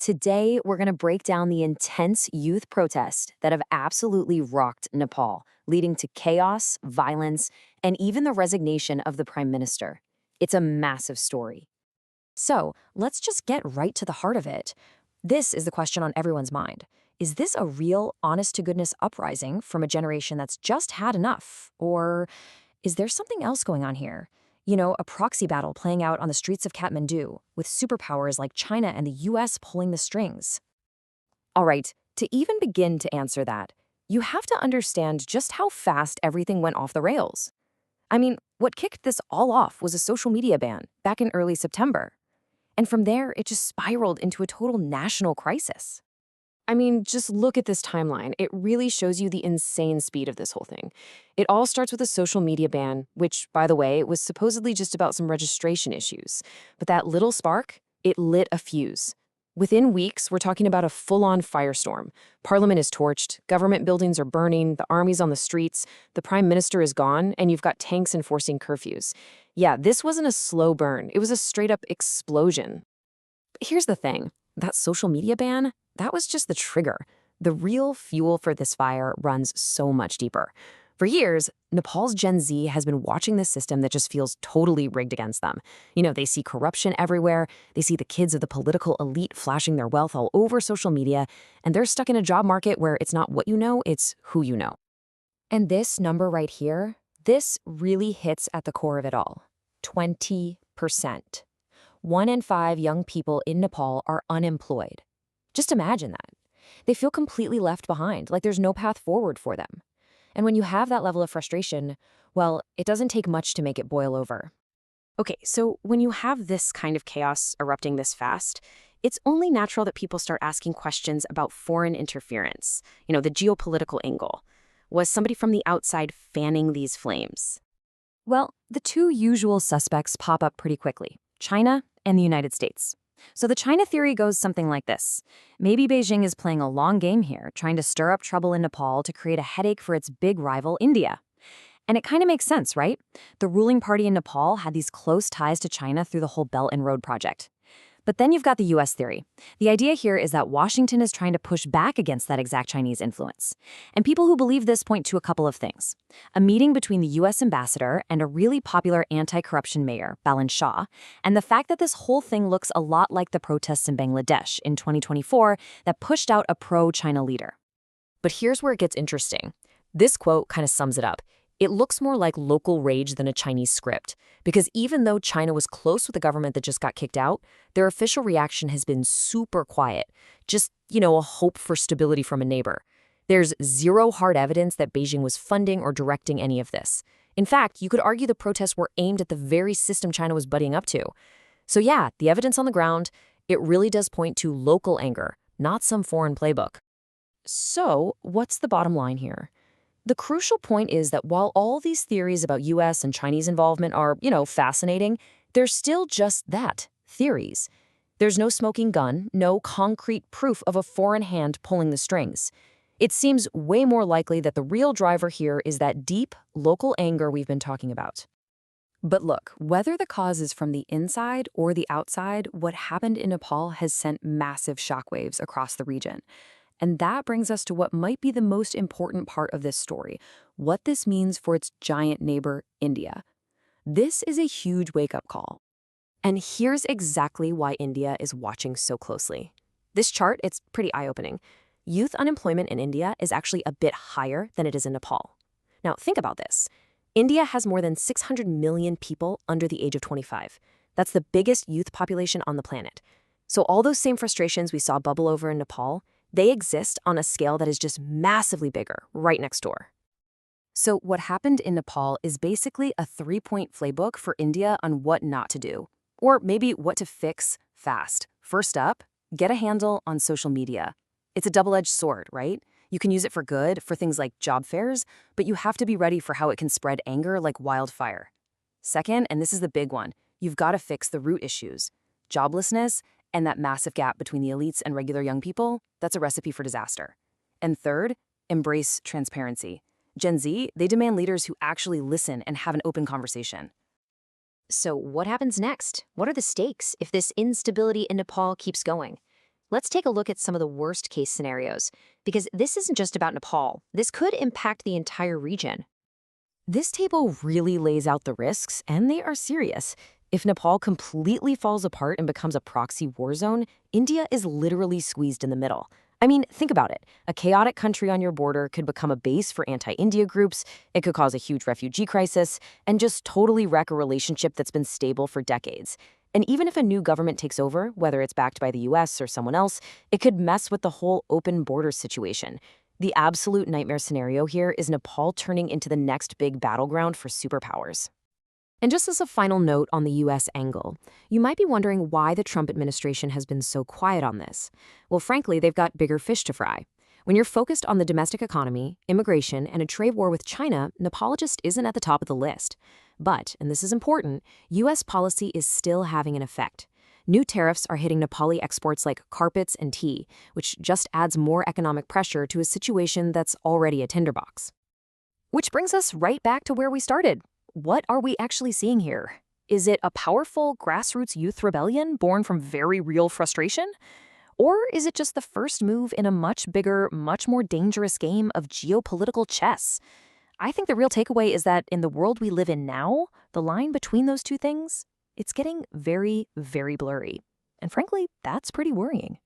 Today, we're going to break down the intense youth protests that have absolutely rocked Nepal, leading to chaos, violence, and even the resignation of the prime minister. It's a massive story. So let's just get right to the heart of it. This is the question on everyone's mind. Is this a real, honest to goodness uprising from a generation that's just had enough? Or is there something else going on here? A proxy battle playing out on the streets of Kathmandu, with superpowers like China and the US pulling the strings. All right, to even begin to answer that, you have to understand just how fast everything went off the rails. I mean, what kicked this all off was a social media ban back in early September. And from there, it just spiraled into a total national crisis. I mean, just look at this timeline. It really shows you the insane speed of this whole thing. It all starts with a social media ban, which, by the way, was supposedly just about some registration issues. But that little spark, it lit a fuse. Within weeks, we're talking about a full-on firestorm. Parliament is torched, government buildings are burning, the army's on the streets, the prime minister is gone, and you've got tanks enforcing curfews. Yeah, this wasn't a slow burn. It was a straight-up explosion. But here's the thing. That social media ban, that was just the trigger. The real fuel for this fire runs so much deeper. For years, Nepal's Gen Z has been watching this system that just feels totally rigged against them. They see corruption everywhere, they see the kids of the political elite flashing their wealth all over social media, and they're stuck in a job market where it's not what you know, it's who you know. And this number right here, this really hits at the core of it all. 20%. 1 in 5 young people in Nepal are unemployed. Just imagine that. They feel completely left behind, like there's no path forward for them. And when you have that level of frustration, well, it doesn't take much to make it boil over. Okay, so when you have this kind of chaos erupting this fast, it's only natural that people start asking questions about foreign interference, the geopolitical angle. Was somebody from the outside fanning these flames? Well, the two usual suspects pop up pretty quickly: China and the United States. So the China theory goes something like this. Maybe Beijing is playing a long game here, trying to stir up trouble in Nepal to create a headache for its big rival, India. And it kind of makes sense, right? The ruling party in Nepal had these close ties to China through the whole Belt and Road project. But then you've got the US theory. The idea here is that Washington is trying to push back against that exact Chinese influence. And people who believe this point to a couple of things: a meeting between the US ambassador and a really popular anti-corruption mayor, Balan Shah, and the fact that this whole thing looks a lot like the protests in Bangladesh in 2024 that pushed out a pro-China leader. But here's where it gets interesting. This quote kind of sums it up. It looks more like local rage than a Chinese script, because even though China was close with the government that just got kicked out, their official reaction has been super quiet. Just, a hope for stability from a neighbor. There's zero hard evidence that Beijing was funding or directing any of this. In fact, you could argue the protests were aimed at the very system China was buddying up to. So yeah, the evidence on the ground, it really does point to local anger, not some foreign playbook. So what's the bottom line here? The crucial point is that while all these theories about US and Chinese involvement are, fascinating, they're still just that, theories. There's no smoking gun, no concrete proof of a foreign hand pulling the strings. It seems way more likely that the real driver here is that deep, local anger we've been talking about. But look, whether the cause is from the inside or the outside, what happened in Nepal has sent massive shockwaves across the region. And that brings us to what might be the most important part of this story: what this means for its giant neighbor, India. This is a huge wake-up call. And here's exactly why India is watching so closely. This chart, it's pretty eye-opening. Youth unemployment in India is actually a bit higher than it is in Nepal. Now, think about this. India has more than 600 million people under the age of 25. That's the biggest youth population on the planet. So all those same frustrations we saw bubble over in Nepal, they exist on a scale that is just massively bigger, right next door. So what happened in Nepal is basically a 3-point playbook for India on what not to do, or maybe what to fix fast. First up, get a handle on social media. It's a double-edged sword, right? You can use it for good, for things like job fairs, but you have to be ready for how it can spread anger like wildfire. Second, and this is the big one, you've got to fix the root issues: joblessness, and that massive gap between the elites and regular young people. That's a recipe for disaster. And third, embrace transparency. Gen Z, they demand leaders who actually listen and have an open conversation. So what happens next? What are the stakes if this instability in Nepal keeps going? Let's take a look at some of the worst case scenarios, because this isn't just about Nepal. This could impact the entire region. This table really lays out the risks, and they are serious. If Nepal completely falls apart and becomes a proxy war zone, India is literally squeezed in the middle. I mean, think about it. A chaotic country on your border could become a base for anti-India groups, it could cause a huge refugee crisis, and just totally wreck a relationship that's been stable for decades. And even if a new government takes over, whether it's backed by the US or someone else, it could mess with the whole open border situation. The absolute nightmare scenario here is Nepal turning into the next big battleground for superpowers. And just as a final note on the US angle, you might be wondering why the Trump administration has been so quiet on this. Well, frankly, they've got bigger fish to fry. When you're focused on the domestic economy, immigration, and a trade war with China, Nepal just isn't at the top of the list. But, and this is important, US policy is still having an effect. New tariffs are hitting Nepali exports like carpets and tea, which just adds more economic pressure to a situation that's already a tinderbox. Which brings us right back to where we started. What are we actually seeing here? Is it a powerful grassroots youth rebellion born from very real frustration? Or is it just the first move in a much bigger, much more dangerous game of geopolitical chess? I think the real takeaway is that in the world we live in now, the line between those two things, it's getting very, very blurry. And frankly, that's pretty worrying.